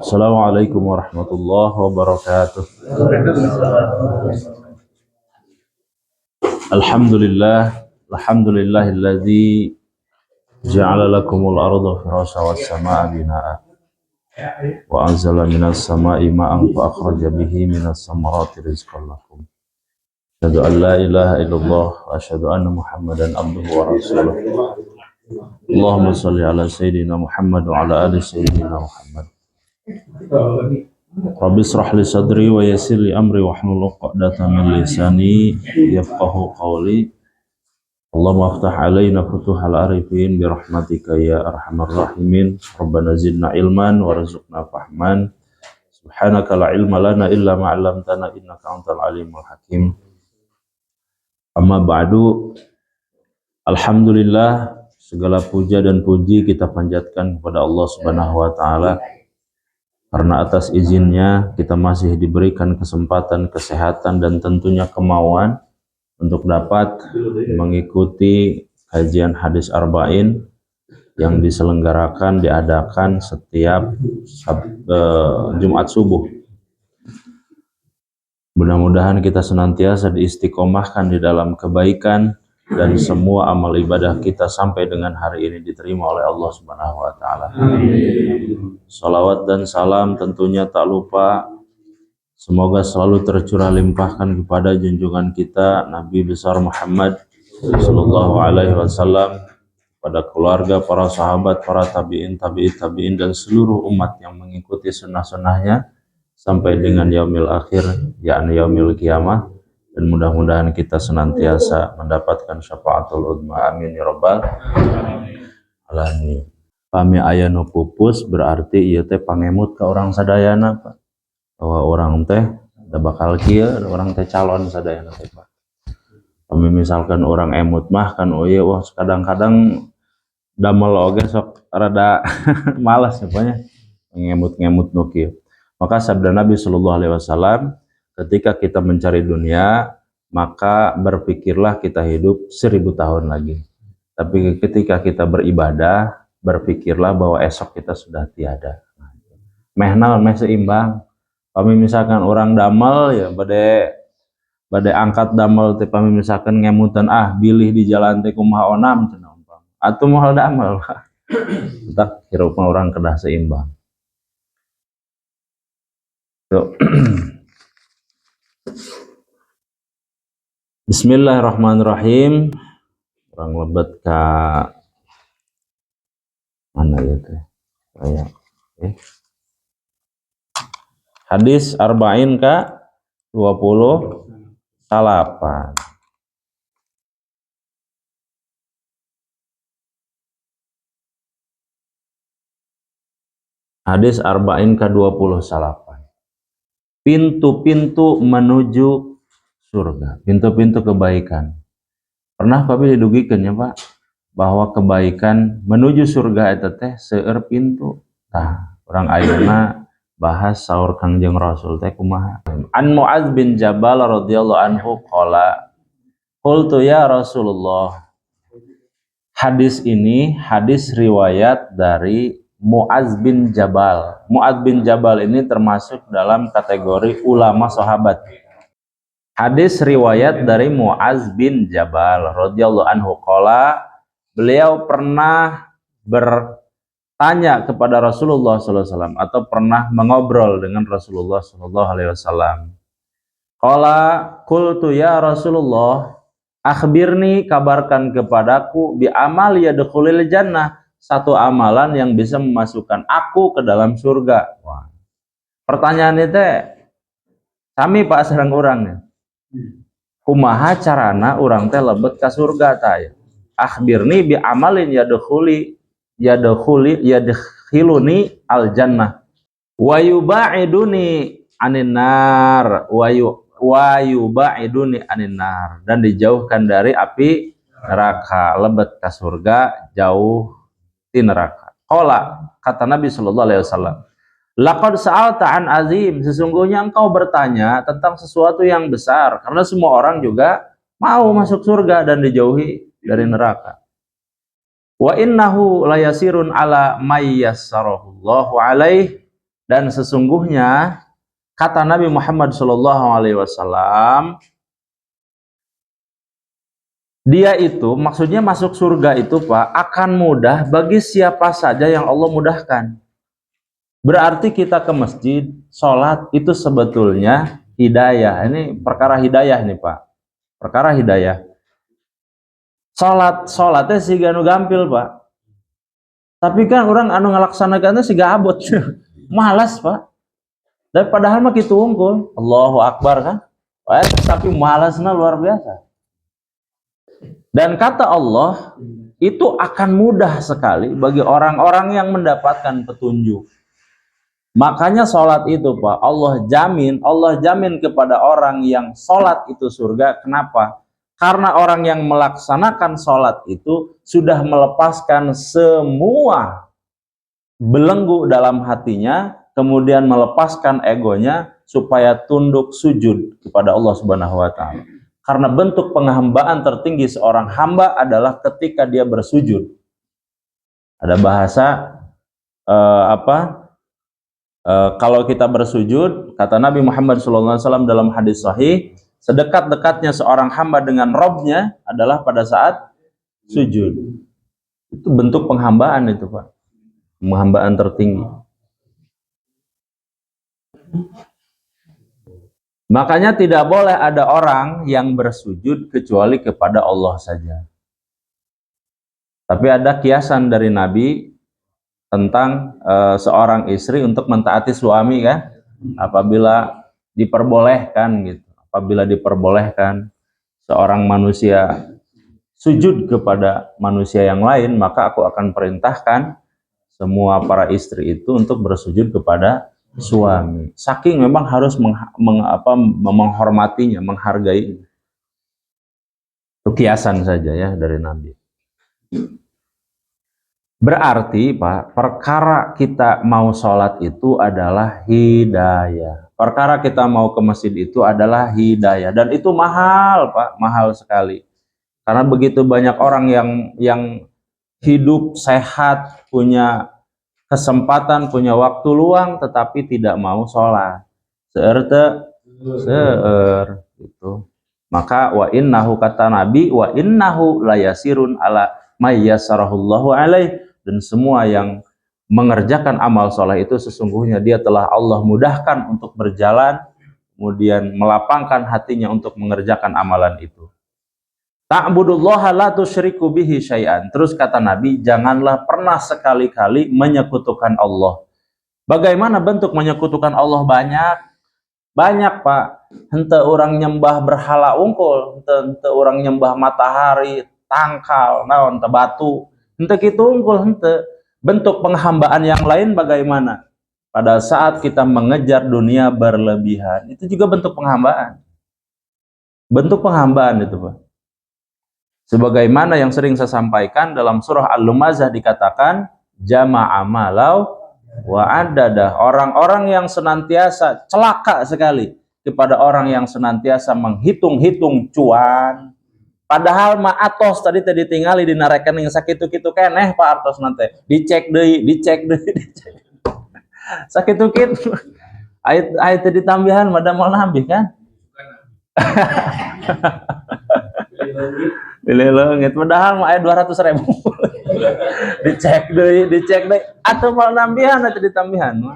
Assalamualaikum warahmatullahi wabarakatuh. Alhamdulillahilladzi ja'ala lakumul arda firasya was samaa'a binaa'a wa anzala minas samaa'i ma'an fa akhraja bihi minas samarati rizqan lakum. Asyhadu an la ilaha illallah wa asyhadu anna Muhammadan abduhu wa rasuluh. Allahumma shalli ala sayyidina Muhammad wa ala ali sayyidina Muhammad. Rabbi shrah li sadri wa yassir li amri wahlul 'uqdatam min lisani yafqahu qawli. Allahumma aftah alaina futuhal arifin bi rahmatika ya arhamar rahimin. Rabbana zidna ilman warzuqna fahman. Subhanaka la ilma lana illa ma 'allamtana innaka antal alimul hakim. Amma ba'du. Alhamdulillah, segala puja dan puji kita panjatkan kepada Allah Subhanahu wa taala. Karena atas izinnya kita masih diberikan kesempatan, kesehatan, dan tentunya kemauan untuk dapat mengikuti kajian hadis arba'in yang diadakan setiap Jumat subuh. Mudah-mudahan kita senantiasa diistiqomahkan di dalam kebaikan dan semua amal ibadah kita sampai dengan hari ini diterima oleh Allah Subhanahu wa taala. Salawat dan salam tentunya tak lupa semoga selalu tercurah limpahkan kepada junjungan kita Nabi besar Muhammad sallallahu alaihi wasallam, pada keluarga, para sahabat, para tabi'in, tabi'in dan seluruh umat yang mengikuti sunnah-sunnahnya sampai dengan yaumil akhir, yakni yaumil kiamah. Dan mudah-mudahan kita senantiasa mendapatkan syafaatul udma, amin ya rabbal alamin. Pami aya nu pupus berarti ieu teh pangemut ka orang sadayana, Pak. Bahwa orang teh da bakal kieu, orang teh calon sadayana teh, Pak. Pami misalkan orang emut mah kan wah kadang-kadang damel oge sok rada malas pokoknya ngemut-ngemut nu kieu. Maka sabda Nabi sallallahu alaihi wasallam, ketika kita mencari dunia, maka berpikirlah kita hidup 1000 tahun lagi. Tapi ketika kita beribadah, berpikirlah bahwa esok kita sudah tiada. Meh seimbang. Kami misalkan orang damel ya bade angkat damel teh kami misalkan ngemutan bilih di jalan teh kumaha onam cenah umpama. Atuh moal damel. Tak hirupna orang kedah seimbang. Bismillahirrahmanirrahim. Orang lebet ka mana ya teh? Hadis arba'in ka 28. Hadis arba'in ka 28. Pintu-pintu menuju surga, pintu-pintu kebaikan. Pernah Papi didugikeun ya, Pak, bahwa kebaikan menuju surga eta teh seueur pintu. Tah, urang ayeuna bahas saur Kangjeng Rasul teh kumaha. An Mu'adz bin Jabal radhiyallahu anhu qala, qultu ya Rasulullah. Hadis ini hadis riwayat dari Mu'adz bin Jabal. Mu'adz bin Jabal ini termasuk dalam kategori ulama sahabat. Hadis riwayat dari Mu'adz bin Jabal radhiyallahu anhu qala, beliau pernah bertanya kepada Rasulullah SAW atau pernah mengobrol dengan Rasulullah SAW. Qala qultu ya Rasulullah, akhbirni, kabarkan kepadaku, bi amal yadkhulul jannah, satu amalan yang bisa memasukkan aku ke dalam surga. Wah. Pertanyaan itu sami Pak sareng urang. Kumaha carana urang teh lebet ka surga tah? Akhbirni bi amalin yadkhiluni al jannah wa yubaiduni anin nar wa yubaiduni anin nar, dan dijauhkan dari api neraka. Lebet ka surga, jauh di neraka. Qala, kata Nabi sallallahu alaihi wasallam, laqad sa'alta an azim, sesungguhnya engkau bertanya tentang sesuatu yang besar, karena semua orang juga mau masuk surga dan dijauhi dari neraka. Wa innahu layasirun ala may yassarahullahu alaih, Dan sesungguhnya kata Nabi Muhammad SAW, dia itu maksudnya masuk surga itu Pak akan mudah bagi siapa saja yang Allah mudahkan. Berarti kita ke masjid, sholat itu sebetulnya hidayah. Ini perkara hidayah nih Pak. Perkara hidayah. Sholatnya sih ganu gampil Pak. Tapi kan orang anu ngalaksanakannya sih abot. Malas Pak. Dan padahal mah gitu unggul. Allahu Akbar kan. Tapi malasnya luar biasa. Dan kata Allah, itu akan mudah sekali bagi orang-orang yang mendapatkan petunjuk. Makanya sholat itu Pak, Allah jamin kepada orang yang sholat itu surga. Kenapa? Karena orang yang melaksanakan sholat itu sudah melepaskan semua belenggu dalam hatinya, kemudian melepaskan egonya supaya tunduk sujud kepada Allah Subhanahu wa Ta'ala. Karena bentuk penghambaan tertinggi seorang hamba adalah ketika dia bersujud. Ada bahasa kalau kita bersujud, kata Nabi Muhammad SAW dalam hadis sahih, sedekat-dekatnya seorang hamba dengan Robnya adalah pada saat sujud. Itu bentuk penghambaan itu Pak. Penghambaan tertinggi. Makanya tidak boleh ada orang yang bersujud kecuali kepada Allah saja. Tapi ada kiasan dari Nabi tentang seorang istri untuk mentaati suami kan, apabila diperbolehkan gitu. Apabila diperbolehkan seorang manusia sujud kepada manusia yang lain, maka aku akan perintahkan semua para istri itu untuk bersujud kepada suami. Saking memang harus menghormatinya, menghargai. Itu kiasan saja ya dari Nabi. Berarti Pak, perkara kita mau sholat itu adalah hidayah. Perkara kita mau ke masjid itu adalah hidayah. Dan itu mahal Pak, mahal sekali. Karena begitu banyak orang yang hidup sehat, punya kesempatan, punya waktu luang, tetapi tidak mau sholat. Itu. Maka wa innahu kata Nabi, wa innahu layasirun ala mayyasarahullahu alaih. Dan semua yang mengerjakan amal sholat itu sesungguhnya dia telah Allah mudahkan untuk berjalan, kemudian melapangkan hatinya untuk mengerjakan amalan itu. Ta'budullaha la tusyriku bihi syai'an. Terus kata Nabi, janganlah pernah sekali-kali menyekutukan Allah. Bagaimana bentuk menyekutukan Allah? Banyak Pak. Hente orang nyembah berhala unggul, hente orang nyembah matahari, tangkal, naon teh batu. Hente kitu unggul, hente. Bentuk penghambaan yang lain bagaimana? Pada saat kita mengejar dunia berlebihan, itu juga bentuk penghambaan. Bentuk penghambaan itu Pak. Sebagaimana yang sering saya sampaikan dalam surah Al-Lumazah dikatakan jama'a malau wa adada. Orang-orang yang senantiasa celaka sekali kepada orang yang senantiasa menghitung-hitung cuan. Padahal ma atos tadi ditinggali dina rekening sakitu-kitu keneh Pak artos nanti. Dicek deui. Sakitu-kitu. Ait ditambihan madamel nambih kan? Pilih leungit padahal mah aya 200.000. dicek deh atau mal nambihan atau ditambihan mah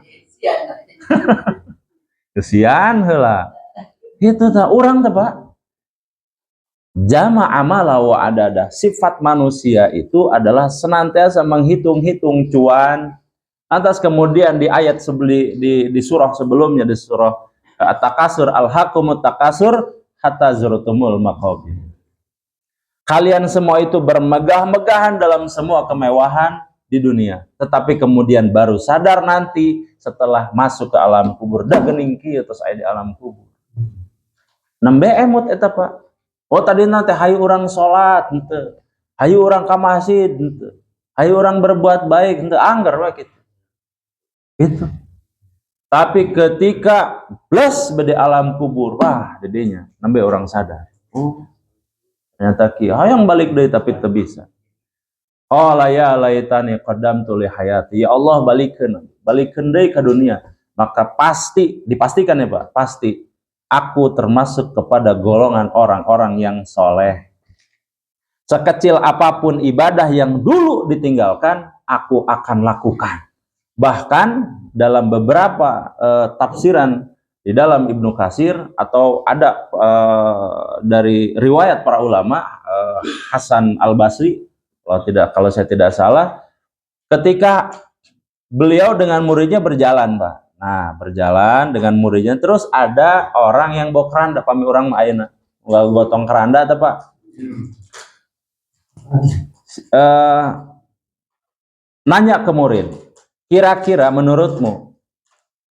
kesian heula itu tah urang teh Pak. Jama amala wa adada. Sifat manusia itu adalah senantiasa menghitung-hitung cuan. Atas kemudian di ayat di surah sebelumnya, di surah At-Takasur, al-hakumut takasur hatta zurtumul maqabir. Kalian semua itu bermegah-megahan dalam semua kemewahan di dunia, tetapi kemudian baru sadar nanti setelah masuk ke alam kubur. Da geuning kieu tos aya di alam kubur. Nembe emut eta Pak. Oh tadi nanti hayu urang salat henteu. Hayu urang ka masjid henteu. Hayu urang berbuat baik henteu, angger we kitu. Gitu. Tapi ketika plus bede alam kubur, wah dedenya nembe orang sadar. Oh ternyata kieu hayang balik deui tapi teu bisa. Qala ya laitani qaddamtu li hayati. Ya Allah balikeun deui ka dunia. maka pasti, dipastikan ya Pak, pasti aku termasuk kepada golongan orang-orang yang soleh. Sekecil apapun ibadah yang dulu ditinggalkan, aku akan lakukan. Bahkan dalam beberapa tafsiran di dalam Ibnu Katsir, atau ada dari riwayat para ulama, Hasan Al-Basri, kalau saya tidak salah, ketika beliau dengan muridnya berjalan, Pak. Nah, berjalan dengan muridnya, terus ada orang yang bawa keranda, pami orang ayeuna gotong keranda atau Pak. Nanya ke murid, kira-kira menurutmu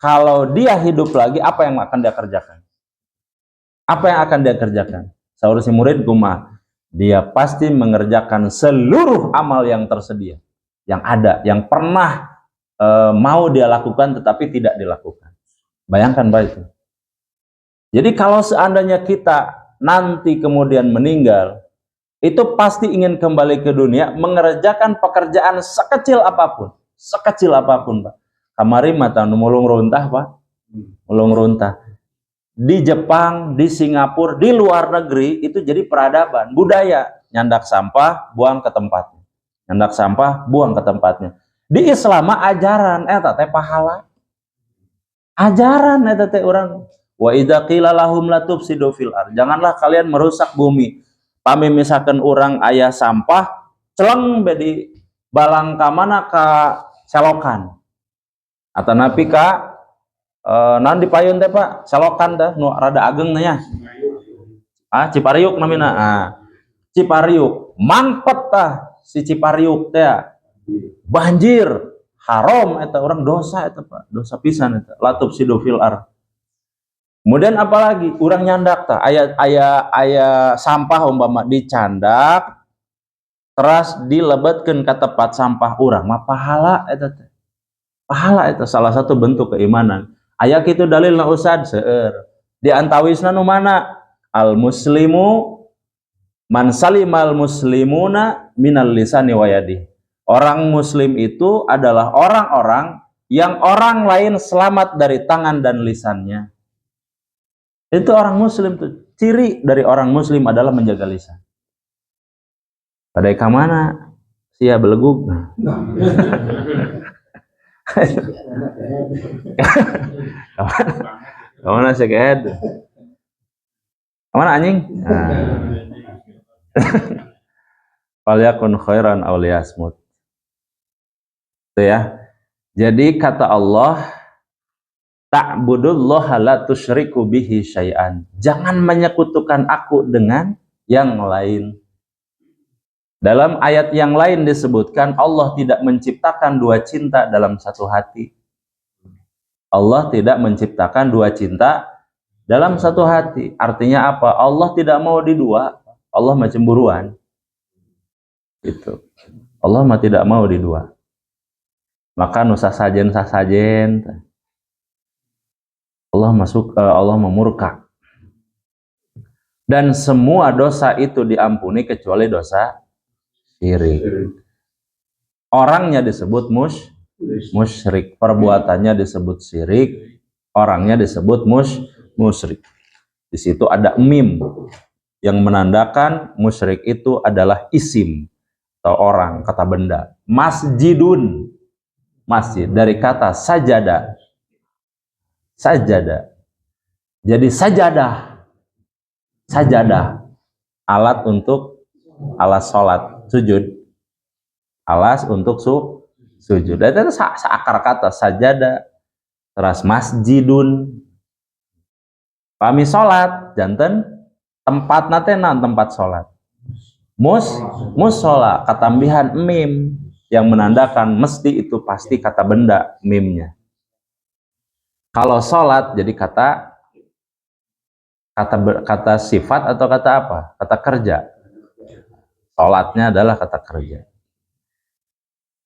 kalau dia hidup lagi apa yang akan dia kerjakan? Apa yang akan dia kerjakan? Saur si murid, gumah, dia pasti mengerjakan seluruh amal yang tersedia, yang ada, yang pernah mau dia lakukan tetapi tidak dilakukan. Bayangkan Pak itu. Jadi kalau seandainya kita nanti kemudian meninggal, itu pasti ingin kembali ke dunia, mengerjakan pekerjaan sekecil apapun Pak. Kamari mata mulung runtah Pak, mulung runtah. Di Jepang, di Singapura, di luar negeri itu jadi peradaban, budaya, nyandak sampah, buang ke tempatnya. Nyandak sampah, buang ke tempatnya. Di Islam ajaran eta teh pahala. Ajaran eta teh urang. Wa idza qila lahum la tufsidu fil ard. Janganlah kalian merusak bumi. Pami misalkan urang aya sampah, celeng be di balang ka mana ka selokan. Atanapi ka naon di payun teh Pak? Selokan teh nu rada ageng nya. Cipariuk namina. Cipariuk. Mangpet tah si Cipariuk teh. Banjir, haram eta orang dosa eta Pak, dosa pisan eta. Latub sidu fil ard. Kemudian apalagi urang nyandak tah aya sampah umpama dicandak terus dilebetkeun ka tempat sampah urang mah pahala eta teh. Pahala eta salah satu bentuk keimanan. Aya kitu dalilna Ustad seueur. Di antawisna nu mana? Al muslimu man salimal muslimuna minal lisani wa yadi. Orang muslim itu adalah orang-orang yang orang lain selamat dari tangan dan lisannya. Itu orang muslim tuh. Ciri dari orang muslim adalah menjaga lisan. Pada kamana sia belegug. Kamana sia keed. Kamana anjing? Falyakun khairan aw liyasmut. Itu ya. Jadi kata Allah, ta'budullaha la tusyriku bihi syai'an. Jangan menyekutukan aku dengan yang lain. Dalam ayat yang lain disebutkan Allah tidak menciptakan dua cinta dalam satu hati. Allah tidak menciptakan dua cinta dalam satu hati. Artinya apa? Allah tidak mau di dua. Allah mah cemburuan. Gitu. Allah mah tidak mau di dua. Maka nu sasajen Allah memurka. Dan semua dosa itu diampuni kecuali dosa syirik. Orangnya disebut musyrik, perbuatannya disebut syirik, orangnya disebut musyrik. Di situ ada mim yang menandakan musyrik itu adalah isim atau orang, kata benda. Masjidun, masjid dari kata sajada. Sajada. Jadi sajadah alat untuk alas sholat, sujud. Alas untuk sujud. Dan itu seakar kata sajada. Terus masjidun. Kami sholat, janten tempat natenan tempat sholat. Musola, ketambihan mim yang menandakan mesti itu pasti kata benda mimnya. Kalau sholat jadi kata sifat atau kata apa? Kata kerja. Sholatnya adalah kata kerja.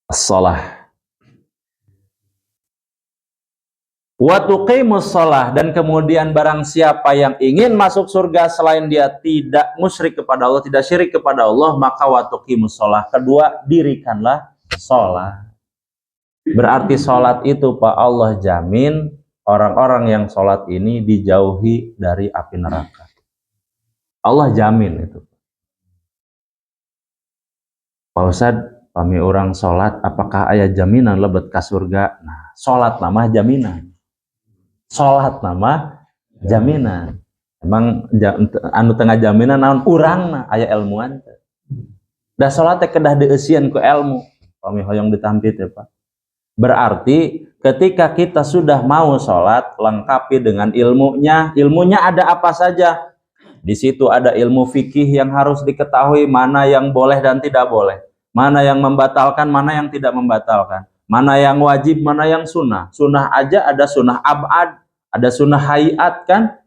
As-sholah. Wa tuqimus sholah, dan kemudian barang siapa yang ingin masuk surga selain dia tidak musyrik kepada Allah, tidak syirik kepada Allah, maka wa tuqimus sholah. Kedua, dirikanlah sholat. Berarti sholat itu Pak Allah jamin orang-orang yang sholat ini dijauhi dari api neraka. Allah jamin itu. Pak Ustadz, kami orang sholat, apakah aya jaminan lebet ka surga? Nah, sholat nama jaminan. Sholat nama jaminan. Emang anu tengah jaminan naon urang aya ilmuan. Da sholat teh kedah dieusian ku ilmu. Kami hoyong ditampit ya Pak. Berarti ketika kita sudah mau sholat, lengkapi dengan ilmunya. Ilmunya ada apa saja? Di situ ada ilmu fikih yang harus diketahui, mana yang boleh dan tidak boleh, mana yang membatalkan, mana yang tidak membatalkan, mana yang wajib, mana yang sunnah. Sunnah aja ada sunnah abad, ada sunnah hayat kan?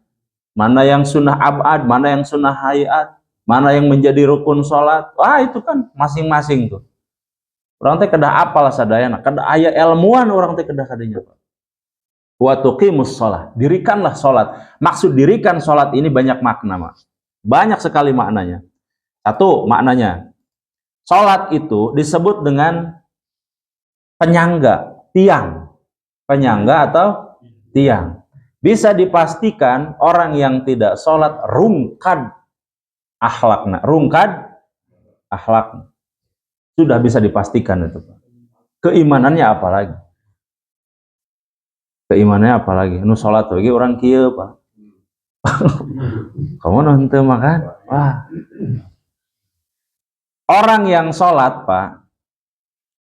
Mana yang sunnah abad, mana yang sunnah hayat, mana yang menjadi rukun sholat. Wah itu kan masing-masing tuh. Orang teh kedah apal sadayana, kedah aya ilmuwan orang teh kedah kadinya. Wa tuqimus shalah, dirikanlah sholat. Maksud dirikan sholat ini banyak makna, Mak. Banyak sekali maknanya. Satu maknanya, sholat itu disebut dengan penyangga, tiang. Penyangga atau tiang. Bisa dipastikan orang yang tidak sholat rungkad akhlakna. Rungkad akhlakna. Sudah bisa dipastikan itu. Keimanannya apalagi? Keimanannya apalagi? Nu sholat lagi orang kieu Pak. Kamu nonton makan? Wah. Orang yang sholat Pak,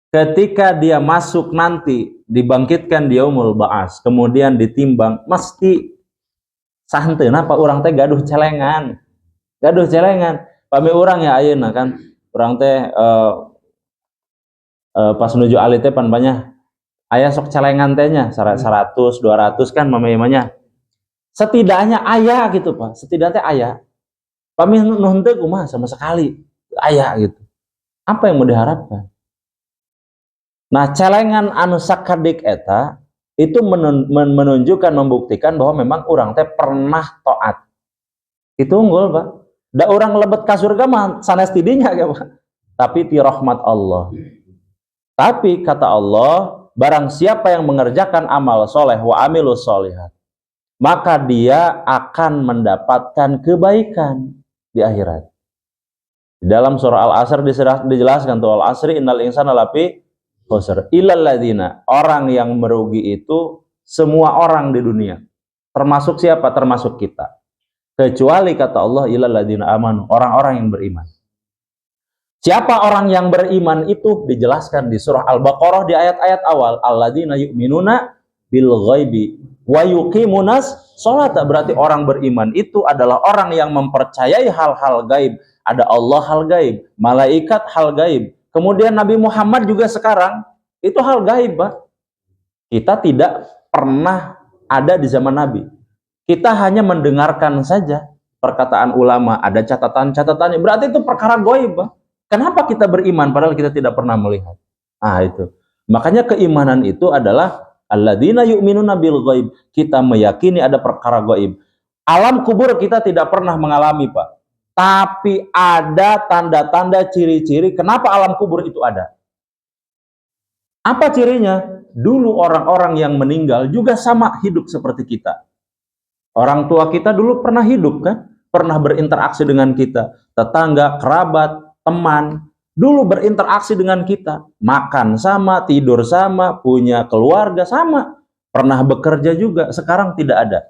ketika dia masuk nanti dibangkitkan di yaumul ba'ats, kemudian ditimbang, mesti santeuna Pak urang teh gaduh celengan. Gaduh celengan. Pami urang ya ayeuna kan, urang teh pas menuju ali teh pan banyak aya sok celengan tehnya 100 200 kan mamanya. Setidaknya aya gitu Pak, setidaknya aya. Pami nu henteu kumaha sama sekali aya gitu. Apa yang mau diharapkan? Nah, celengan anu sakadik eta itu menunjukkan, membuktikan bahwa memang orang teh pernah taat. Itu unggul Pak. Da orang lebet ka surga mah sanes tidinya ya Pak. Tapi ti rahmat Allah. Tapi kata Allah, barang siapa yang mengerjakan amal soleh wa amilus solihat, maka dia akan mendapatkan kebaikan di akhirat. Di dalam surah Al-Asr dijelaskan tuh Al-Asri innal insana lafi khusr illal ladzina, orang yang merugi itu semua orang di dunia. Termasuk siapa? Termasuk kita. Kecuali kata Allah illal ladzina amanu, orang-orang yang beriman. Siapa orang yang beriman itu dijelaskan di surah Al-Baqarah di ayat-ayat awal, alladzina yu'minuna bil ghaibi wa yuqimunas sholata. Berarti orang beriman itu adalah orang yang mempercayai hal-hal gaib. Ada Allah hal gaib, malaikat hal gaib. Kemudian Nabi Muhammad juga sekarang itu hal gaib, Pak. Kita tidak pernah ada di zaman Nabi. Kita hanya mendengarkan saja perkataan ulama, ada catatan-catatannya. Berarti itu perkara gaib, Pak. Kenapa kita beriman padahal kita tidak pernah melihat? Ah itu. Makanya keimanan itu adalah alladzina yu'minuna bil ghaib. Kita meyakini ada perkara gaib. Alam kubur kita tidak pernah mengalami, Pak. Tapi ada tanda-tanda ciri-ciri kenapa alam kubur itu ada. Apa cirinya? Dulu orang-orang yang meninggal juga sama hidup seperti kita. Orang tua kita dulu pernah hidup kan? Pernah berinteraksi dengan kita. Tetangga, kerabat, teman, dulu berinteraksi dengan kita. Makan sama, tidur sama, punya keluarga sama. Pernah bekerja juga, sekarang tidak ada.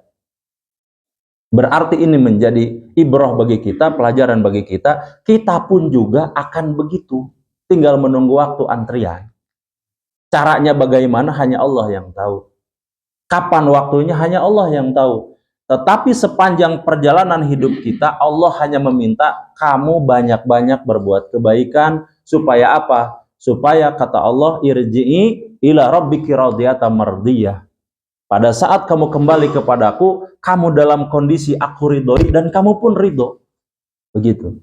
Berarti ini menjadi ibrah bagi kita, pelajaran bagi kita. Kita pun juga akan begitu. Tinggal menunggu waktu antrian. Caranya bagaimana hanya Allah yang tahu. Kapan waktunya hanya Allah yang tahu. Tetapi sepanjang perjalanan hidup kita, Allah hanya meminta kamu banyak-banyak berbuat kebaikan. Supaya apa? Supaya kata Allah, irji'i ila rabbiki radiyatan mardiyah. Pada saat kamu kembali kepadaku, kamu dalam kondisi aku ridhoi dan kamu pun ridho. Begitu.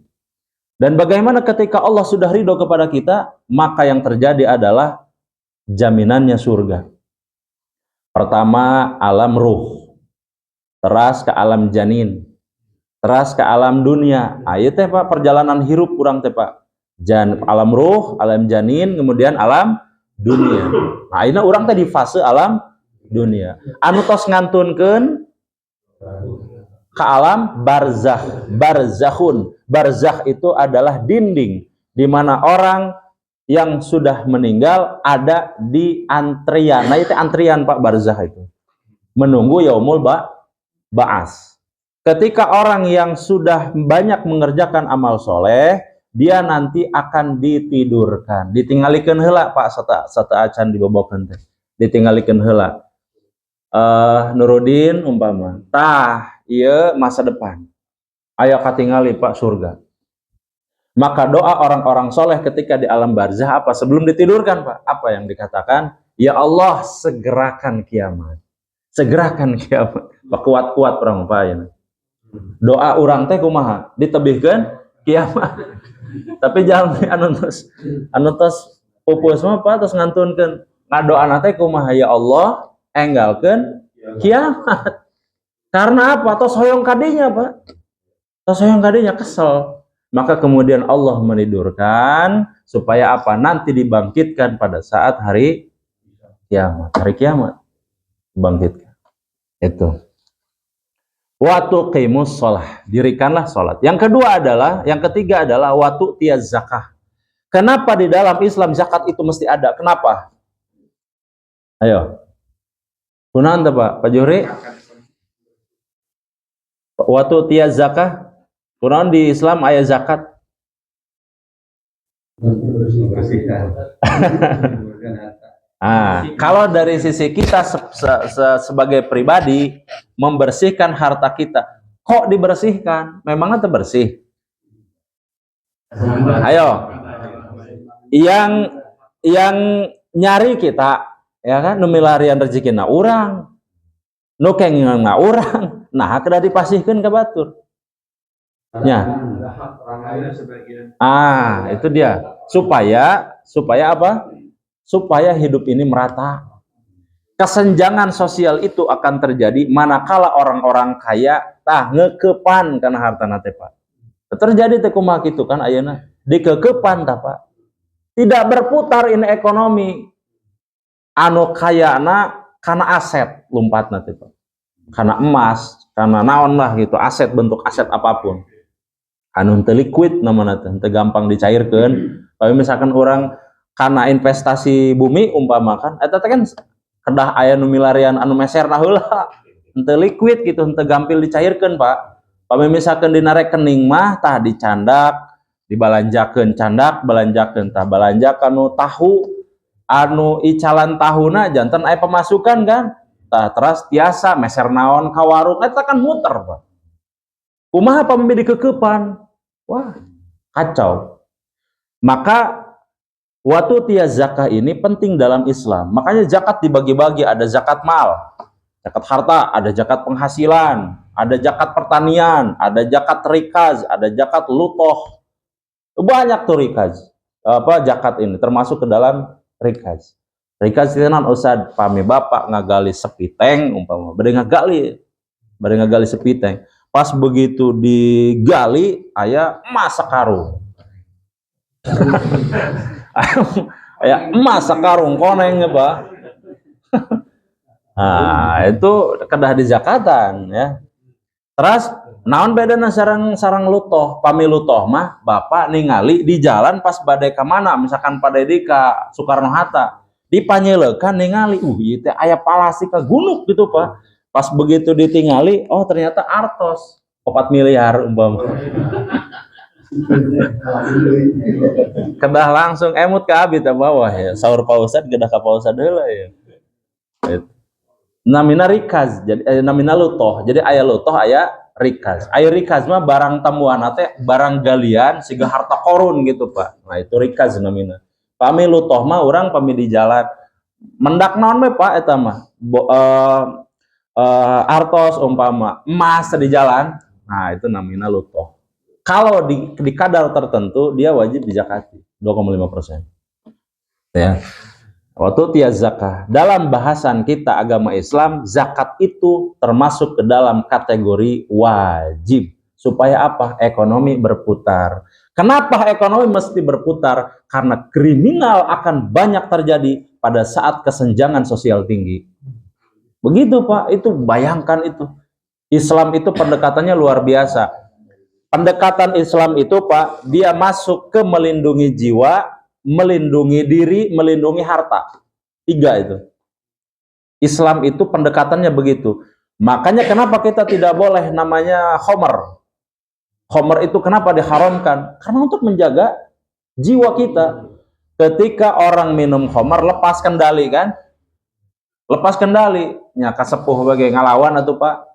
Dan bagaimana ketika Allah sudah ridho kepada kita, maka yang terjadi adalah jaminannya surga. Pertama, alam ruh. Teras ke alam janin. Teras ke alam dunia. Ayo teh Pak, perjalanan hirup kurang teh Pak. Alam ruh, alam janin, kemudian alam dunia. Nah, ini orang teh di fase alam dunia. Anu tos ngantunkeun ke alam barzakh. Barzakhun. Barzakh itu adalah dinding di mana orang yang sudah meninggal ada di antrian. Nah, itu antrian Pak, barzakh itu. Menunggu yaumul ba'as. Ketika orang yang sudah banyak mengerjakan amal soleh, dia nanti akan ditidurkan. Ditinggalikeun heula Pak, sata acan dibobokeun teh. Ditinggalikeun heula. Nuruddin umpama, tah ieu masa depan. Aya katingali Pak surga. Maka doa orang-orang soleh ketika di alam barzah apa? Sebelum ditidurkan Pak, apa yang dikatakan? Ya Allah, segerakan kiamat. Segerakan kiamat. Pak, kuat-kuat orang Pak ya. Doa orang teh kumaha? Ditebihkeun kiamat. Tapi jangan anu tos pupus mah Pak tos ngantunkeun. Ngadoana teh kumaha? Ya Allah, enggalkeun kiamat. Karena apa? Tos hoyong kadinya Pak. Tos hoyong kadinya kesel. Maka kemudian Allah menidurkan supaya apa? Nanti dibangkitkan pada saat hari kiamat. Hari kiamat bangkitkan. Itu. Watu qimus sholah. Dirikanlah sholat. Yang kedua adalah, yang ketiga adalah watu tiaz zakah. Kenapa di dalam Islam zakat itu mesti ada? Kenapa? Ayo. Kunaon teh Pak? Pak Juhri? Watu tiaz zakah. Kunaon di Islam aya zakat? Kalau dari sisi kita sebagai pribadi membersihkan harta kita, kok dibersihkan? Memangnya bersih? Ayo, yang nyari kita, ya kan? Nu milarian rezekina urang, nu kengingna urang, nah kada dipasihkeun ka batur. Ya. Itu dia. Supaya apa? Supaya hidup ini merata. Kesenjangan sosial itu akan terjadi manakala orang-orang kaya ngeukepan kana hartana teh Pak. Terjadi teh kumaha kitu kan ayeuna, dikeukepan tah Pak. Tidak berputar ini ekonomi. Anu kayana kana aset lompatna teh Pak. Kana emas, kana naon lah gitu, aset, bentuk aset apapun. Anu teu liquid namanya teh gampang dicairkeun. Tapi misalkan orang karena investasi bumi umpamakan eta teh kan kedah aya nu milarian anu meserna heula. Henteu liquid gitu, henteu gampil dicairkeun Pak. Pami misalkan dina rekening mah tah dicandak, dibalanjakeun candak, balanjakeun tah balanja kanu tahu anu icalan tahuna janten aya pemasukan kan. Tah teras tiasa meser naon ka warung eta kan muter Pak. Kumaha pami dikeukepan? Wah, kacau. Maka watu tiaz zakah ini penting dalam Islam. Makanya zakat dibagi-bagi, ada zakat mal, zakat harta, ada zakat penghasilan, ada zakat pertanian, ada zakat rikaz, ada zakat lutoh. Banyak tuh rikaz. Zakat ini termasuk ke dalam rikaz. Rikaz itu non usad pami bapak ngagali sepiteng umpama, bade ngagali sepiteng. Pas begitu digali aya emas sakarung. Aya emas sakarung koneng ya Pak. Itu kedah di zakatan ya. Terus naon bedana sareng lutoh? Pami lutoh mah bapak ningali di jalan pas bade ka mana, misalkan bade di ka Soekarno Hatta, dipanyeleukeun ningali ieu teh aya palasi ka gunung gitu Pak. Pas begitu ditingali, oh ternyata artos 4 miliar umpama. Kedah langsung emut ke abi teh bawah ya. Saur Pak Ustad kedah ka Pak Ustad heula ya. Namina rikaz, jadi namina lutoh. Jadi aya lutoh aya rikaz. Aya rikaz mah barang tamuana teh barang galian siga harta korun gitu Pak. Nah itu rikaz namina. Pami lutoh mah urang pami di jalan mendak naon we Pak eta mah. Artos umpama emas di jalan, nah itu namanya lutoh. Kalau di kadar tertentu dia wajib dizakati 2,5%. Ya. Waktu tiaz zakah. Dalam bahasan kita agama Islam, zakat itu termasuk ke dalam kategori wajib. Supaya apa? Ekonomi berputar. Kenapa ekonomi mesti berputar? Karena kriminal akan banyak terjadi pada saat kesenjangan sosial tinggi. Begitu Pak, itu bayangkan itu. Islam itu pendekatannya luar biasa. Pendekatan Islam itu Pak, dia masuk ke melindungi jiwa, melindungi diri, melindungi harta. 3 itu. Islam itu pendekatannya begitu. Makanya kenapa kita tidak boleh namanya khamar. Khamar itu kenapa diharamkan? Karena untuk menjaga jiwa kita. Ketika orang minum khamar, lepas kendali kan? Lepas kendali. Nya kasepuh bagai ngalawan atau Pak.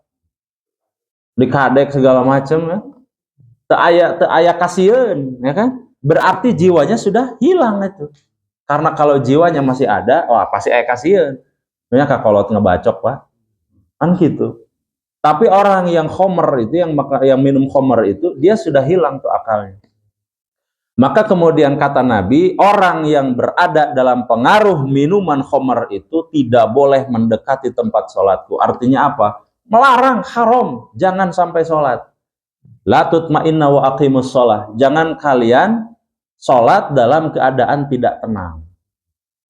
Dikadek segala macam ya. Teu aya kasieun ya kan? Berarti jiwanya sudah hilang itu. Karena kalau jiwanya masih ada, wah pasti aya kasieun. Nya kakolot ngebacok Pak. Kan gitu. Tapi orang yang khamar itu, yang minum khamar itu, dia sudah hilang tuh akalnya. Maka kemudian kata Nabi, orang yang berada dalam pengaruh minuman khamar itu tidak boleh mendekati tempat sholatku. Artinya apa? Melarang, haram, jangan sampai sholat. La tutma'inna wa aqimus sholat. Jangan kalian sholat dalam keadaan tidak tenang.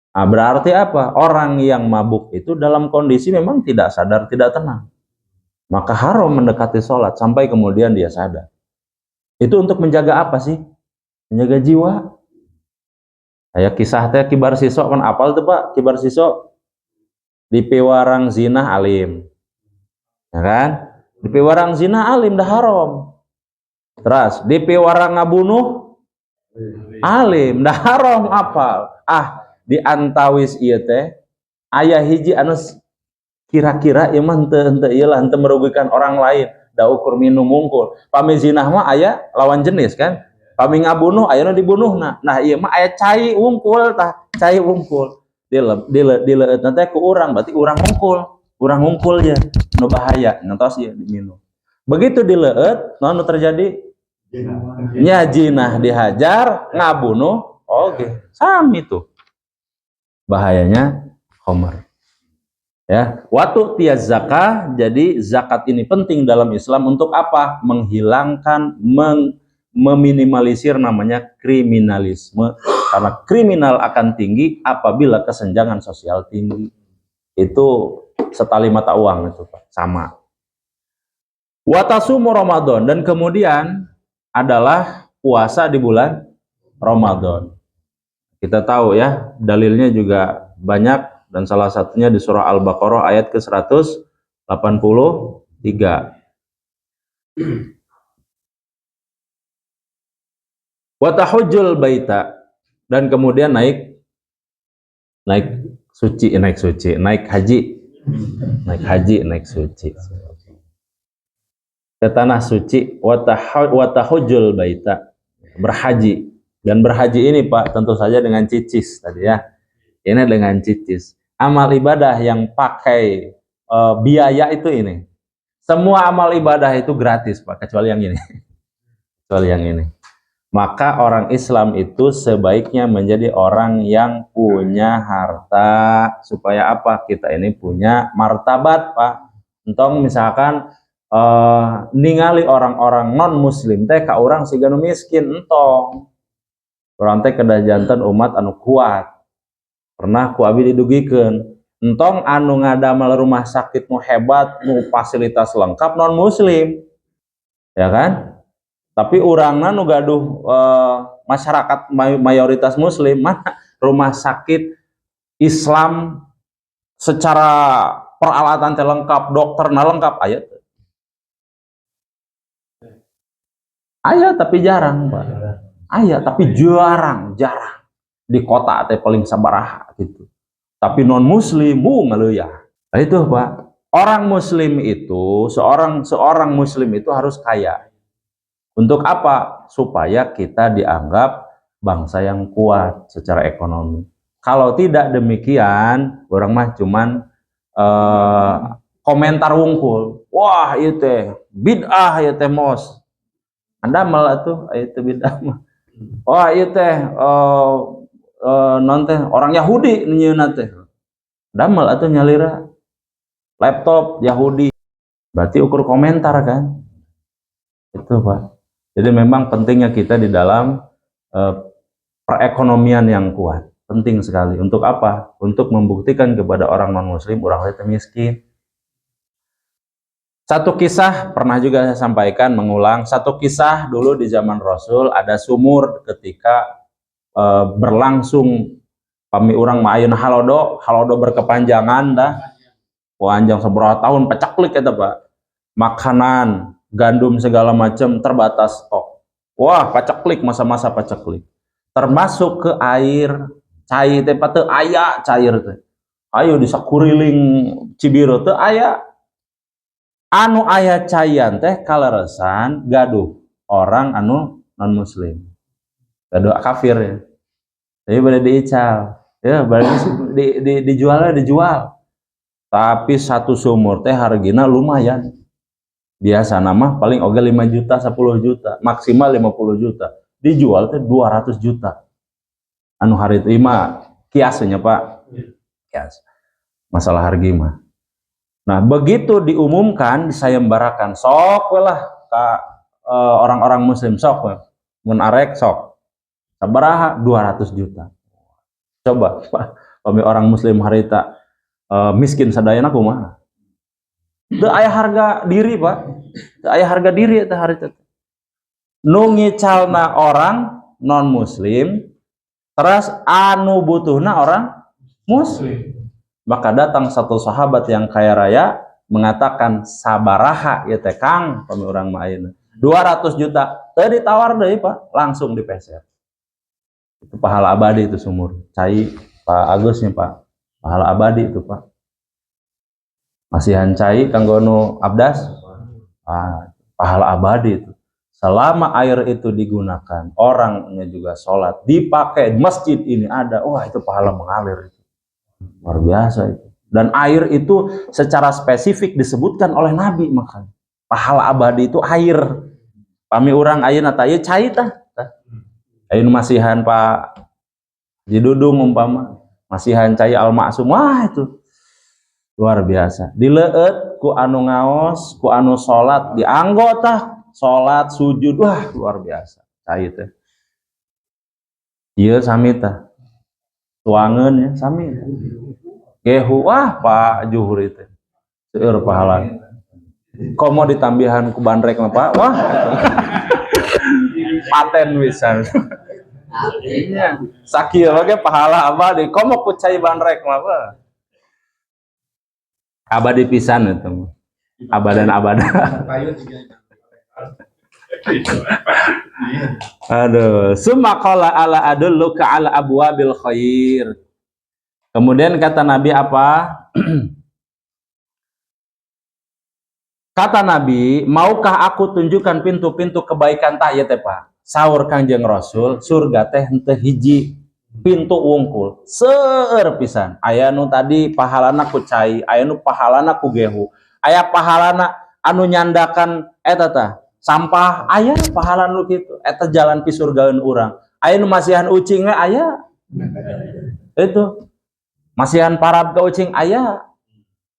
Nah, berarti apa? Orang yang mabuk itu dalam kondisi memang tidak sadar, tidak tenang. Maka haram mendekati sholat sampai kemudian dia sadar. Itu untuk menjaga apa sih? Menjaga jiwa. Kayak kisah teh kibar siswa kan apal tuh Pak? Kibar siswa di piwarang zina alim. Ya kan? Di piwarang zina alim dah haram. Terus di piwarang ngabunuh alim dah haram apal. Di antawis ieu teh aya hiji anu kira-kira iman teu ieu lah teu merugikan orang lain, da ukur minum mungkul. Pami zinah mah aya lawan jenis kan. Pami ngabunuh aya nu dibunuhna. Nah ieu mah aya cai wungkul tah, cai wungkul. Dileueutna teh ku urang, berarti urang wungkul je nu bahaya, ngantos ieu diminum. Begitu dileueut, naon nu terjadi? Nya jinah dihajar, ngabunuh, oke, sami tuh. Bahayanya khamar. Ya, waktu tiaz zakah, jadi zakat ini penting dalam Islam untuk apa? Menghilangkan, meminimalisir namanya kriminalisme. Karena kriminal akan tinggi apabila kesenjangan sosial tinggi. Itu setali mata uang itu Pak, sama. Watasumu Ramadan, dan kemudian adalah puasa di bulan Ramadan. Kita tahu ya, dalilnya juga banyak. Dan salah satunya di surah Al-Baqarah ayat ke-183. Wa tahujjul baita, dan kemudian naik haji ke tanah suci. Wa tahujjul baita, berhaji. Dan berhaji ini Pak tentu saja dengan cicis tadi ya. Ini dengan cicis. Amal ibadah yang pakai biaya itu ini. Semua amal ibadah itu gratis Pak, kecuali yang ini. Kecuali yang ini. Maka orang Islam itu sebaiknya menjadi orang yang punya harta. Supaya apa? Kita ini punya martabat Pak. Entong misalkan ningali orang-orang non muslim teh ka urang siga nu miskin, entong. Urang teh kedah janten umat anu kuat. Pernah ku abi didugikeun, entong anu ngadamel rumah sakit nu hebat, nu fasilitas lengkap non muslim, ya kan? Tapi urangna nu gaduh masyarakat mayoritas muslim, mana rumah sakit Islam secara peralatan teh lengkap, dokterna lengkap, aya tapi jarang Pak. Aya tapi jarang. Di kota teh paling sabaraha gitu. Tapi non muslim ngaleuya. Nah itu Pak, orang muslim itu, seorang muslim itu harus kaya. Untuk apa? Supaya kita dianggap bangsa yang kuat secara ekonomi. Kalau tidak demikian, orang mah cuman komentar wungkul. Wah, ieu teh bid'ah, ieu teh mos. Anda malah tuh itu bid'ah mah. Wah, ieu teh non teh orang Yahudi nyeuna teh. Damel atuh nyalira laptop Yahudi. Berarti ukur komentar kan? Itu Pak. Jadi memang pentingnya kita di dalam perekonomian yang kuat. Penting sekali. Untuk apa? Untuk membuktikan kepada orang non muslim orang itu miskin. Satu kisah pernah juga saya sampaikan, mengulang. Satu kisah dulu di zaman Rasul, ada sumur ketika berlangsung kami orang maayun halodo berkepanjangan dah. Panjang seberapa tahun pecaklik eta Pak. Makanan, gandum segala macam terbatas stok. Wah, paceklik masa-masa paceklik. Termasuk ke air, cai teh teu aya cair teh. Ayo di sakuriling Cibiru teu aya. Anu aya caian teh kaleresan gaduh orang anu non muslim. Gaduh kafir ya. Jadi pada diical. Ya, dijual. Tapi satu sumur teh hargina lumayan. Biasa nama paling oge 5 juta, 10 juta, maksimal 50 juta. Dijual teh 200 juta. Anu hari itu kiasnya Pak. Kias. Masalah harga mah. Nah, begitu diumumkan, disayembarakan, sok lah ke orang-orang muslim, sok mun arek sok. Sabaraha 200 juta. Coba Pak, kami orang muslim harita miskin sadayana kumaha. Teu aya harga diri Pak. Teu aya harga diri eta harita. Nu ngicalna orang non muslim, terus anu butuhna orang muslim. Maka datang satu sahabat yang kaya raya mengatakan sabaraha ya teh Kang kami orang main 200 juta teh ditawar deui Pak, langsung dipeser. Itu pahala abadi itu sumur. Cai Pak Agusnya Pak. Pahala abadi itu Pak. Masihan cai kanggo nu abdas. Pahala abadi itu. Selama air itu digunakan, orangnya juga sholat, dipakai masjid ini ada, wah itu pahala mengalir itu. Luar biasa itu. Dan air itu secara spesifik disebutkan oleh Nabi, makanya pahala abadi itu air. Pami urang ayeuna tah ieu cai tah. Ayeuna masihan Pak Jidudung umpama, masihan cai Al-Ma'sum, wah itu luar biasa. Dileueut ku anu ngaos, ku anu salat, dianggo tah salat sujud, wah luar biasa. Cai teh. Ieu sami tah. Tuangan ya sami gehu wah Pak Juhur itu seueur pahala komo ditambihan ku bandrek mah Pak wah paten wisan iya sakieu ge pahala abadi komo ku cai bandrek mah Pak abadi pisan itu abadan aduh summa qala ala adulluka ala abwabil khair. Kemudian kata Nabi apa? Kata Nabi, maukah aku tunjukkan pintu-pintu kebaikan tah ya teh Pak? Saur Kangjeng Rasul, surga teh henteu hiji pintu wungkul seueur pisan. Aya nu tadi pahalana ku cai, aya nu pahalana ku gehu, aya pahalana anu nyandakan eta tah sampah aya pahala nu kitu eta jalan pi surgaeun urang. Aya nu masihan ucing we aya. Itu masihan parab ka ucing aya.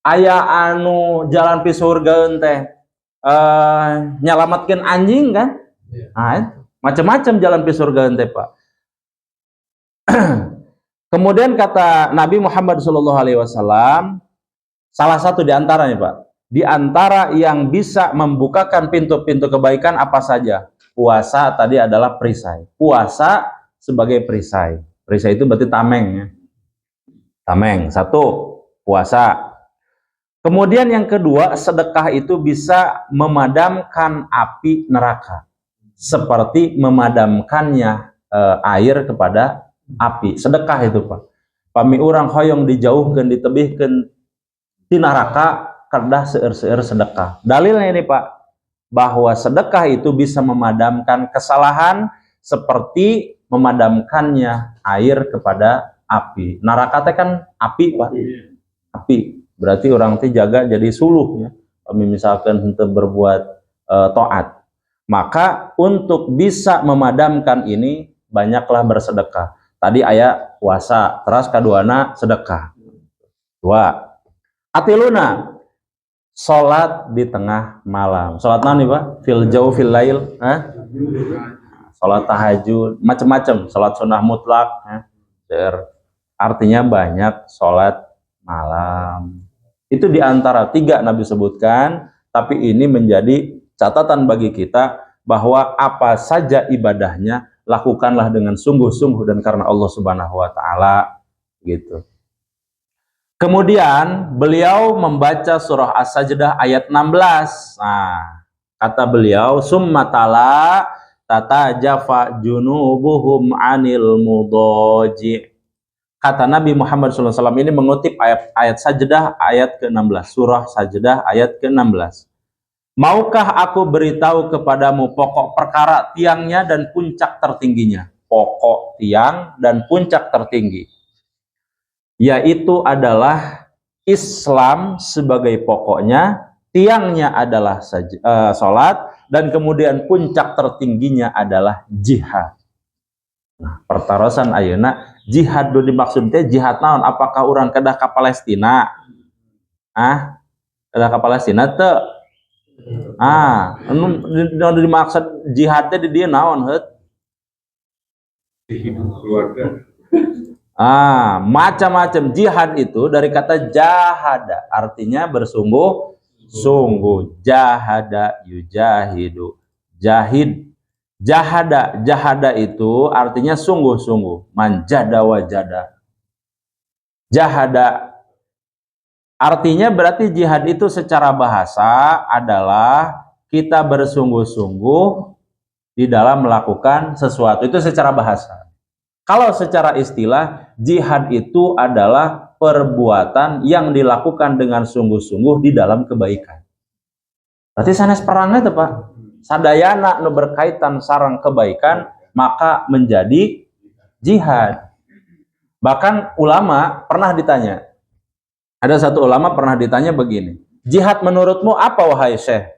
Aya anu jalan pi surgaeun teh nyalametkeun anjing kan? Nah, macam-macam jalan pi surgaeun teh Pak. Kemudian kata Nabi Muhammad SAW, salah satu di antaranya Pak, di antara yang bisa membukakan pintu-pintu kebaikan apa saja? Puasa tadi adalah perisai. Puasa sebagai perisai. Perisai itu berarti tameng ya. Tameng, satu, puasa. Kemudian yang kedua, sedekah itu bisa memadamkan api neraka. Seperti memadamkannya air kepada api. Sedekah itu Pak. Pami urang hoyong dijauhkan, ditebihkan di neraka karena seueur-seueur sedekah. Dalilnya ini Pak, bahwa sedekah itu bisa memadamkan kesalahan seperti memadamkannya air kepada api. Neraka teh kan api Pak. Api. Berarti orang teh jaga jadi suluh ya. Kami misalkan henteu berbuat taat. Maka untuk bisa memadamkan ini banyaklah bersedekah. Tadi aya puasa, terus kaduana sedekah. Dua. Atiluna salat di tengah malam. Salat naon nih Pak? Fil jawfil lail, salat tahajud, macam-macam, salat sunnah mutlak, artinya banyak salat malam. Itu diantara tiga Nabi sebutkan, tapi ini menjadi catatan bagi kita bahwa apa saja ibadahnya lakukanlah dengan sungguh-sungguh dan karena Allah Subhanahu wa taala gitu. Kemudian beliau membaca surah As-Sajdah ayat 16. Nah, kata beliau, summa tala tatajafa junubuhum anil mudaji. Kata Nabi Muhammad SAW ini mengutip ayat Sajdah ayat ke-16, surah Sajdah ayat ke-16. Maukah aku beritahu kepadamu pokok perkara tiangnya dan puncak tertingginya? Pokok tiang dan puncak tertinggi, yaitu adalah Islam sebagai pokoknya, tiangnya adalah sholat, dan kemudian puncak tertingginya adalah jihad. Nah, pertarosan ayeuna jihad do dimaksudnya jihad naon? Apakah orang kedah ke Palestina? Kedah ke Palestina teu? Anu dimaksud jihadnya di dia naon heut? Keluarga. Macam-macam jihad itu dari kata jahada, artinya bersungguh-sungguh. Jahada yujahidu, jahid. Jahada itu artinya sungguh-sungguh. Manjada wajada. Jahada artinya berarti jihad itu secara bahasa adalah kita bersungguh-sungguh di dalam melakukan sesuatu, itu secara bahasa. Kalau secara istilah, jihad itu adalah perbuatan yang dilakukan dengan sungguh-sungguh di dalam kebaikan. Berarti sanes perangnya itu Pak. Sadayana nu berkaitan sareng kebaikan, maka menjadi jihad. Bahkan ulama pernah ditanya, ada satu ulama pernah ditanya begini, jihad menurutmu apa wahai Syekh?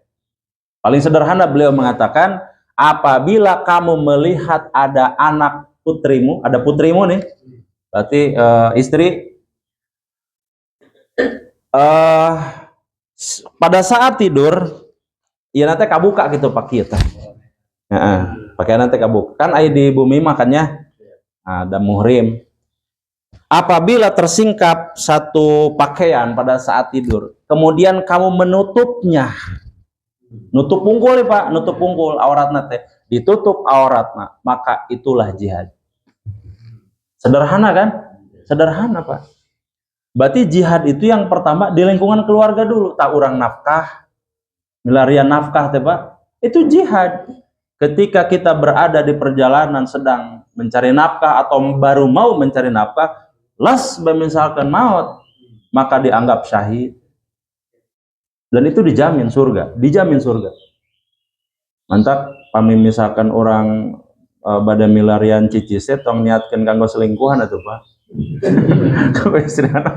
Paling sederhana beliau mengatakan, apabila kamu melihat ada anak putrimu, ada putrimu nih, berarti istri, pada saat tidur, ya nanti kabuka gitu Pak kita, pakai nanti kabuka, kan air di bumi makannya, ada muhrim. Apabila tersingkap satu pakaian pada saat tidur, kemudian kamu menutupnya, nutup pungkul nih Pak, nutup pungkul auratna teh, ditutup auratna, maka itulah jihad. Sederhana kan? Sederhana Pak. Berarti jihad itu yang pertama di lingkungan keluarga dulu. Tak urang nafkah, milarian nafkah teh Pak, itu jihad. Ketika kita berada di perjalanan sedang mencari nafkah atau baru mau mencari nafkah, las misalkan maut, maka dianggap syahid. Dan itu dijamin surga, dijamin surga. Mantap, pami misalkan orang pada milarian cicise tong niatkan kanggo selingkuhan atau Pak. Kanggo istri anak.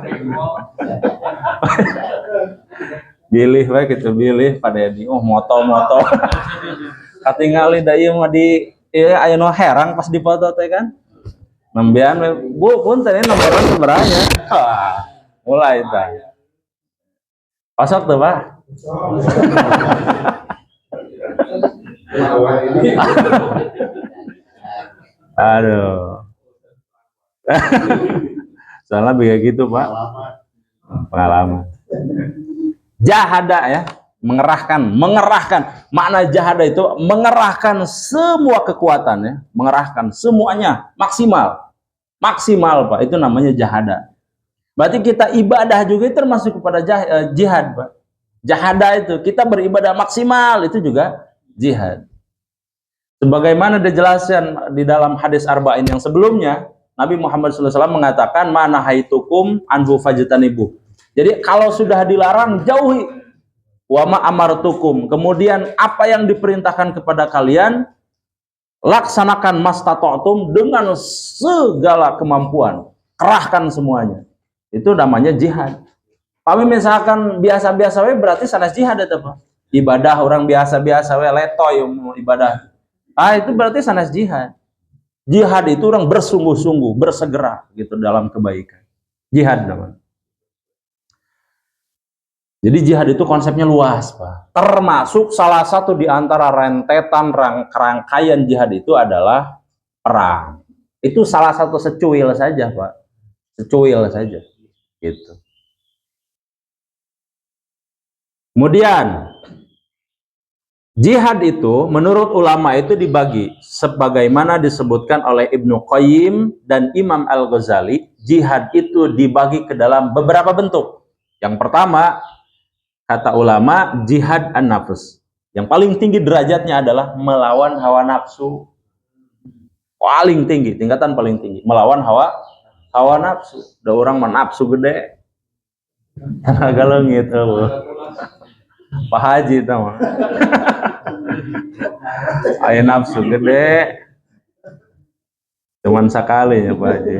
Bilih we gitu, bilih pada di moto-moto. Katingali da ieu mah di ieu aya nu herang pas dipoto teh kan. Nembean Bu punten ini nomorna seberanya. Mulai tah. Pasok tuh Pak. Aduh. Soalnya begitu Pak. Pengalaman. Jahada ya, mengerahkan. Makna jahada itu mengerahkan semua kekuatan ya, mengerahkan semuanya maksimal Pak. Itu namanya jahada. Berarti kita ibadah juga termasuk kepada jihad Pak. Jahada itu kita beribadah maksimal, itu juga jihad. Sebagaimana dijelaskan di dalam hadis arba'in yang sebelumnya, Nabi Muhammad SAW mengatakan, mana haitukum anhu fajtanibu. Jadi kalau sudah dilarang, jauhi. Wama amartukum. Kemudian apa yang diperintahkan kepada kalian, laksanakan mastata'tum dengan segala kemampuan. Kerahkan semuanya. Itu namanya jihad. Kami misalkan biasa-biasa we berarti sanes jihad itu Pak. Ibadah orang biasa-biasa we letoy ibadah. Itu berarti sanes jihad. Jihad itu orang bersungguh-sungguh, bersegera gitu dalam kebaikan. Jihad namanya. Jadi jihad itu konsepnya luas Pak. Termasuk salah satu di antara rentetan rangkaian jihad itu adalah perang. Itu salah satu secuil saja Pak. Secuil saja. Gitu. Kemudian jihad itu menurut ulama itu dibagi sebagaimana disebutkan oleh Ibnu Qayyim dan Imam Al-Ghazali. Jihad itu dibagi ke dalam beberapa bentuk. Yang pertama, kata ulama, jihad an-nafs. Yang paling tinggi derajatnya adalah melawan hawa nafsu. Paling tinggi, tingkatan paling tinggi, melawan hawa nafsu. Ada orang menafsu gede. Tenaga leungit eueuh. Pak Haji tau. Aya nafsu gede. Cuman sekali ya Pak Haji.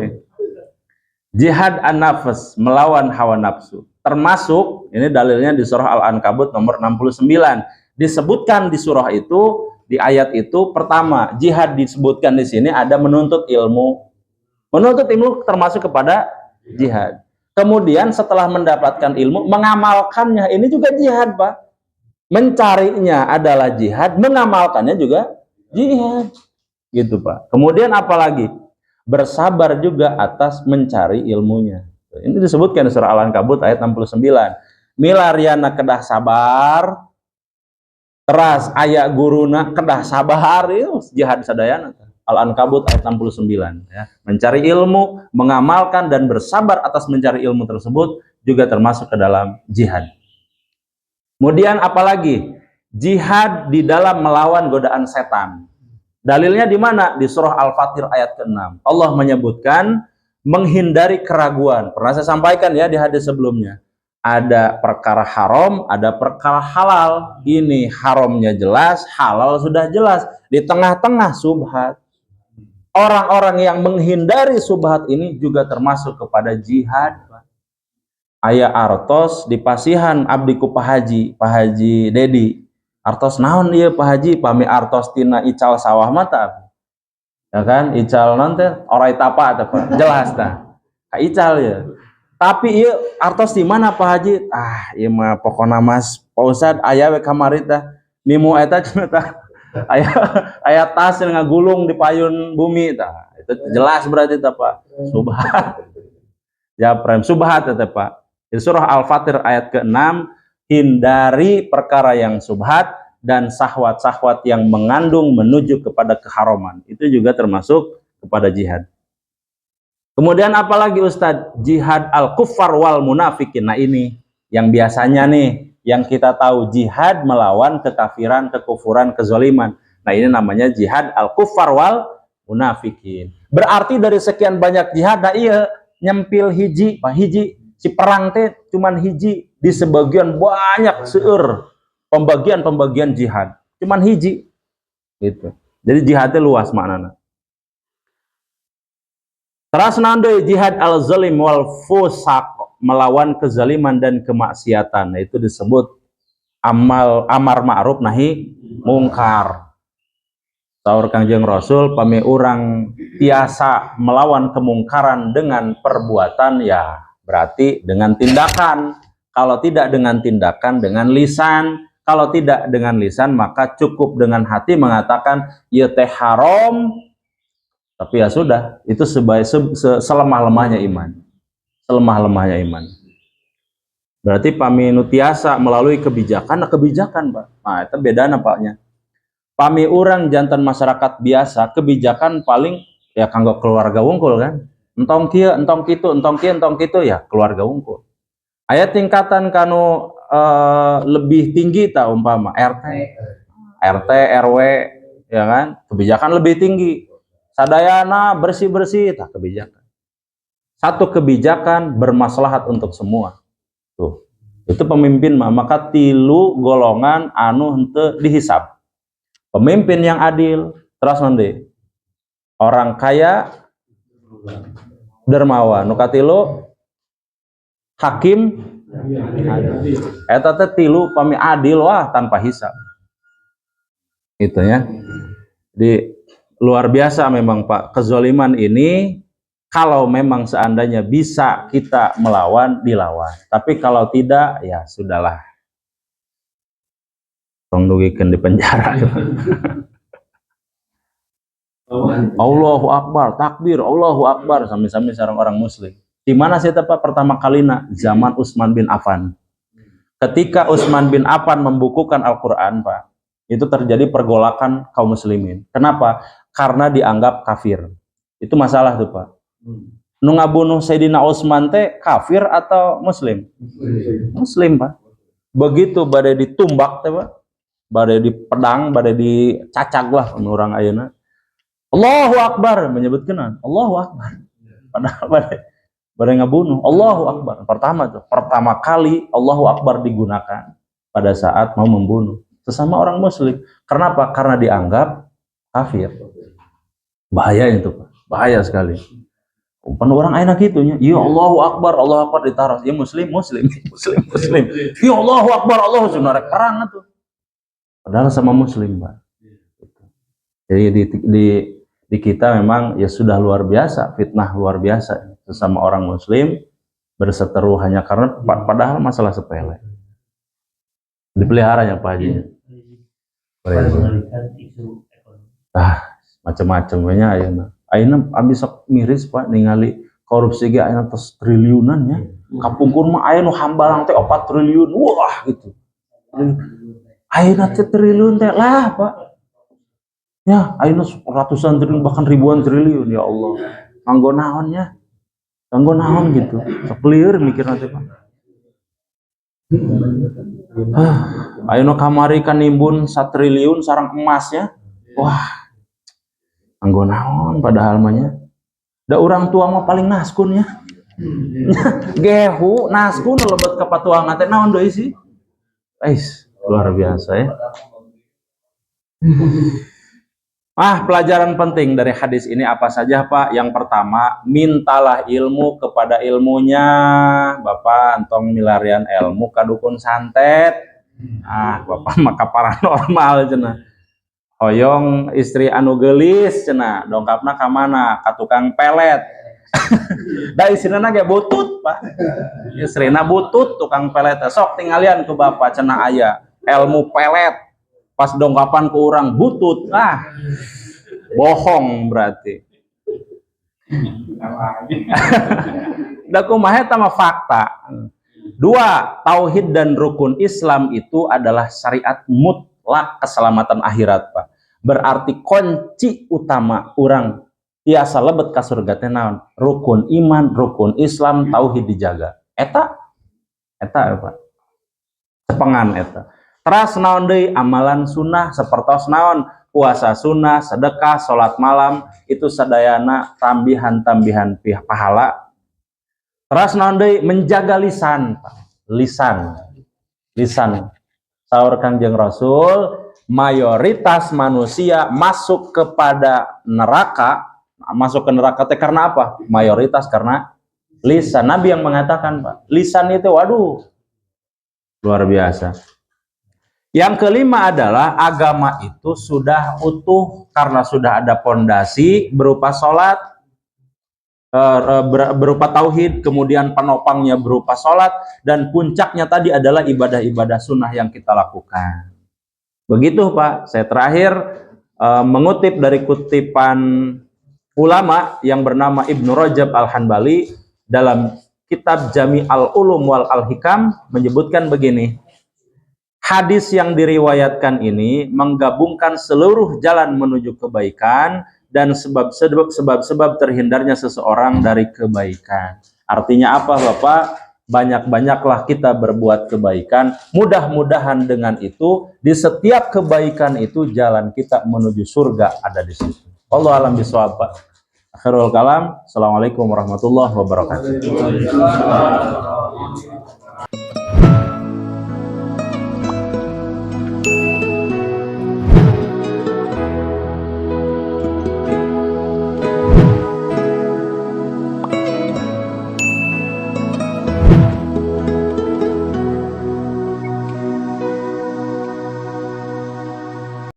Jihad an-nafs, melawan hawa nafsu. Termasuk, ini dalilnya di surah Al-Ankabut nomor 69. Disebutkan di surah itu, di ayat itu, pertama, jihad disebutkan di sini ada menuntut ilmu. Menuntut ilmu termasuk kepada jihad. Kemudian setelah mendapatkan ilmu, mengamalkannya, ini juga jihad Pak. Mencarinya adalah jihad, mengamalkannya juga jihad. Gitu Pak. Kemudian apalagi? Bersabar juga atas mencari ilmunya. Ini disebutkan di surah Al-Ankabut ayat 69. Milariana kedah sabar, teras ayat guruna kedah sabar, itu jihad sadayana. Al-Ankabut ayat 69. Ya. Mencari ilmu, mengamalkan dan bersabar atas mencari ilmu tersebut juga termasuk ke dalam jihad. Kemudian apalagi? Jihad di dalam melawan godaan setan. Dalilnya di mana? Di surah Al-Fatir ayat ke-6. Allah menyebutkan menghindari keraguan. Pernah saya sampaikan ya di hadis sebelumnya. Ada perkara haram, ada perkara halal. Ini haramnya jelas, halal sudah jelas. Di tengah-tengah subhat. Orang-orang yang menghindari subhat ini juga termasuk kepada jihad. Aya artos di pasihan abdiku Pak Haji Dedi. Artos naon ieu Pak Haji? Pami artos tina ical sawah mata. Ya kan? Ical nanti orai tapa atau jelas tah. Ka ical ya. Tapi ieu artos di mana Pak Haji? Ah, ieu mah pokona Mas Pak Ustad aya we kamari tah. Nimu eta cenah tah. Aya tas yang ngagulung di payun bumi tah. Itu jelas berarti tah Pak. Subhat. Ya prem subhat teh Pak. Di surah Al-Fatir ayat ke-6, hindari perkara yang subhat dan syahwat-syahwat yang mengandung menuju kepada keharaman. Itu juga termasuk kepada jihad. Kemudian apalagi Ustadz? Jihad al-kuffar wal munafikin. Nah ini yang biasanya nih, yang kita tahu jihad melawan kekafiran, kekufuran, kezaliman. Nah ini namanya jihad al-kuffar wal munafikin. Berarti dari sekian banyak jihad, nah iya nyempil hiji, Pak hiji. Si perang teh cuman hiji di sebagian banyak seueur pembagian jihad cuman hiji gitu. Jadi jihadnya luas maknanya. Terus nandoi jihad al-zalim wal fusaq, melawan kezaliman dan kemaksiatan. Nah, itu disebut amar ma'ruf nahi mungkar. Saur Kangjeng Rasul, pami urang tiasa melawan kemungkaran dengan perbuatan, ya berarti dengan tindakan. Kalau tidak dengan tindakan, dengan lisan. Kalau tidak dengan lisan, maka cukup dengan hati mengatakan ya teh haram. Tapi ya sudah, itu selemah-lemahnya iman. Selemah-lemahnya iman. Berarti pami nutiasa melalui kebijakan, Pak. Nah, itu beda nampaknya. Pami urang jantan masyarakat biasa, kebijakan paling ya kanggo keluarga wungkul kan. Entong kieu, entong kitu, entong kieu, entong kitu, ya keluarga wungkul. Aya tingkatan kanu lebih tinggi tak umpama RT, RW, ya kan? Kebijakan lebih tinggi. Sadayana bersih-bersih, tak kebijakan. Satu kebijakan bermaslahat untuk semua. Tuh. Itu pemimpin maka tilu golongan anu henteu dihisab. Pemimpin yang adil, terus nanti orang kaya dermawan, nu katilu hakim eta teh tilu pami adil wah tanpa hisab. Itu ya. Di luar biasa memang Pak, kezaliman ini kalau memang seandainya bisa kita melawan, dilawan. Tapi kalau tidak, ya sudahlah. Tong dugikeun di penjara. Allahu Akbar, takbir, Allahu Akbar, sami-sami sareng orang muslim. Di mana sih Pak pertama kalina? Zaman Utsman bin Affan. Ketika Utsman bin Affan membukukan Al-Quran, Pak, itu terjadi pergolakan kaum muslimin. Kenapa? Karena dianggap kafir. Itu masalah tuh, Pak. Nu ngabunuh Sayyidina Utsman teh kafir atau muslim? Muslim, Pak. Begitu badai ditumbak teh, Pak. Badai dipedang, badai dicacag lah orang ayeuna. Allahu Akbar menyebutkan Allahu Akbar. Padahal badai ngabunuh. Allahu Akbar. Pertama kali Allahu Akbar digunakan pada saat mau membunuh sesama orang muslim. Kenapa? Karena dianggap kafir. Bahaya itu, Pak. Bahaya sekali. Umpan orang enak gitunya. Ya Allahu Akbar ditaruh. Ya muslim. Ya Allahu Akbar, Allah sudah perang itu. Padahal sama muslim, Pak. Jadi di kita memang ya sudah luar biasa, fitnah luar biasa sesama orang muslim berseteru hanya karena padahal masalah sepele. Dipelihara ya Pak Haji. Macam-macamnya ayeuna abis miris Pak ningali korupsi ge ayeuna tos triliunan ya. Kapungkur mah aya nu hambalang teh 4 triliun. Wah gitu. Ayeuna teh triliun teh lah Pak. Ya, ayeuna ratusan triliun bahkan ribuan triliun ya Allah. Nganggo naonnya? Nganggo naon gitu. Sok lieur mikir nanti Pak. Ayeuna kamari kan nimbun 1 triliun sareng emasnya. Wah. Nganggo naon padahal mah nya. Da urang tua mah paling naskun ya. Gehu naskun lebet ka patuangan teh naon deui sih? Luar biasa ya. Pelajaran penting dari hadis ini apa saja Pak? Yang pertama, mintalah ilmu kepada ilmunya. Bapak antong milarian ilmu kadukun santet. Bapak maka paranormal cenah. Hoyong istri anu geulis cenah, dongkapna ka mana? Ka tukang pelet. Da istrina ge butut, Pak. Istrina butut tukang pelet. Sok tingalian ke Bapak cenah aya ilmu pelet. Pas dongkapan ke orang butut, bohong berarti. Da kumaha eta mah fakta. 2, tauhid dan rukun Islam itu adalah syariat mutlak keselamatan akhirat, Pak. Berarti kunci utama orang tiasa lebet ka surga teh naon? Rukun iman, rukun Islam, tauhid dijaga. Eta Pak. Cepengan eta. Teras naon deui amalan sunnah sapertos naon puasa sunnah, sedekah, salat malam itu sadayana tambihan-tambihan pahala. Teras naon deui menjaga lisan. Lisan. Saur Kangjeng Rasul, mayoritas manusia masuk kepada neraka, masuk ke neraka teh karena apa? Mayoritas karena lisan. Nabi yang mengatakan, Pak, lisan itu waduh luar biasa. Yang kelima adalah agama itu sudah utuh karena sudah ada pondasi berupa sholat, berupa tauhid, kemudian penopangnya berupa sholat, dan puncaknya tadi adalah ibadah-ibadah sunnah yang kita lakukan. Begitu Pak, saya terakhir mengutip dari kutipan ulama yang bernama Ibnu Rajab Al-Hanbali dalam kitab Jami Al-Ulum wal Al-Hikam menyebutkan begini. Hadis yang diriwayatkan ini menggabungkan seluruh jalan menuju kebaikan dan sebab-sebab terhindarnya seseorang dari kebaikan. Artinya apa Bapak? Banyak-banyaklah kita berbuat kebaikan. Mudah-mudahan dengan itu di setiap kebaikan itu jalan kita menuju surga ada di situ. Wallahu a'lam bishawab. Akhirul kalam. Assalamualaikum warahmatullahi wabarakatuh.